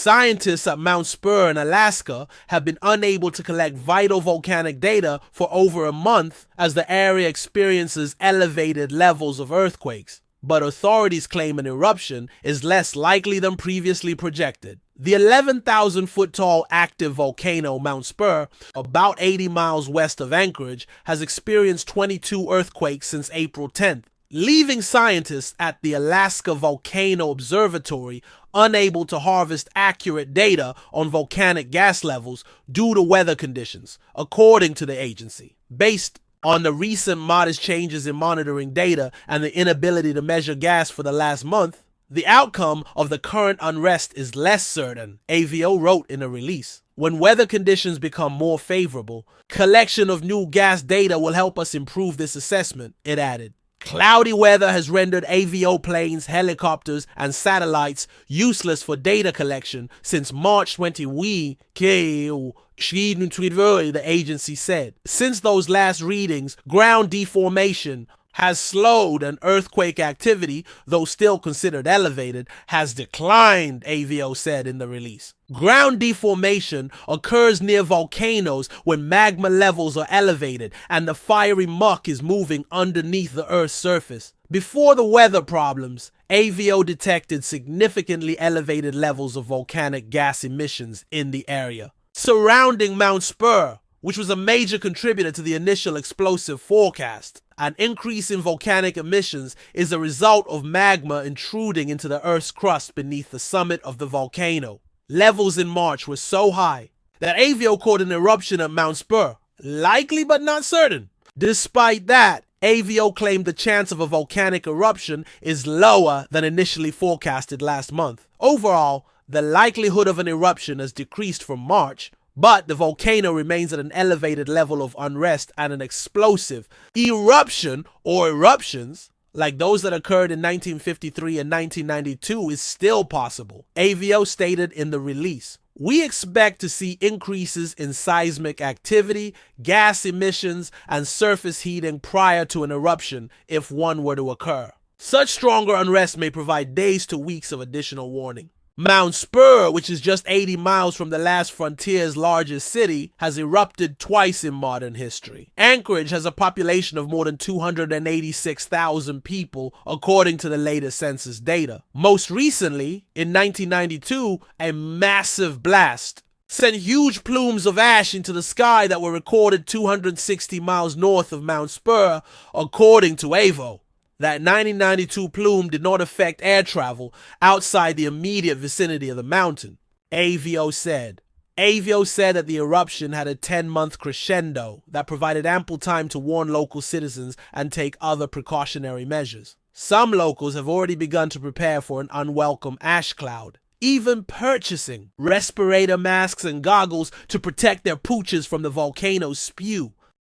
Scientists at Mount Spurr in Alaska have been unable to collect vital volcanic data for over a month as the area experiences elevated levels of earthquakes. But authorities claim an eruption is less likely than previously projected. The 11,000-foot-tall active volcano Mount Spurr, about 80 miles west of Anchorage, has experienced 22 earthquakes since April 10th, leaving scientists at the Alaska Volcano Observatory unable to harvest accurate data on volcanic gas levels due to weather conditions, according to the agency. Based on the recent modest changes in monitoring data and the inability to measure gas for the last month, the outcome of the current unrest is less certain, AVO wrote in a release. When weather conditions become more favorable, collection of new gas data will help us improve this assessment, it added. Cloudy weather has rendered AVO planes, helicopters, and satellites useless for data collection since March 20, the agency said. Since those last readings, ground deformation has slowed and earthquake activity, though still considered elevated, has declined, AVO said in the release. Ground deformation occurs near volcanoes when magma levels are elevated and the fiery muck is moving underneath the Earth's surface. Before the weather problems, AVO detected significantly elevated levels of volcanic gas emissions in the area surrounding Mount Spurr, which was a major contributor to the initial explosive forecast. An increase in volcanic emissions is a result of magma intruding into the Earth's crust beneath the summit of the volcano. Levels in March were so high that AVO called an eruption at Mount Spurr likely but not certain. Despite that, AVO claimed the chance of a volcanic eruption is lower than initially forecasted last month. Overall, the likelihood of an eruption has decreased from March, but the volcano remains at an elevated level of unrest, and an explosive eruption or eruptions like those that occurred in 1953 and 1992 is still possible, AVO stated in the release. We expect to see increases in seismic activity, gas emissions, and surface heating prior to an eruption if one were to occur. Such stronger unrest may provide days to weeks of additional warning. Mount Spurr, which is just 80 miles from the last frontier's largest city, has erupted twice in modern history. Anchorage has a population of more than 286,000 people, according to the latest census data. Most recently, in 1992, a massive blast sent huge plumes of ash into the sky that were recorded 260 miles north of Mount Spurr, according to AVO. That 1992 plume did not affect air travel outside the immediate vicinity of the mountain, AVO said. AVO said that the eruption had a 10-month crescendo that provided ample time to warn local citizens and take other precautionary measures. Some locals have already begun to prepare for an unwelcome ash cloud, even purchasing respirator masks and goggles to protect their pooches from the volcano's spew.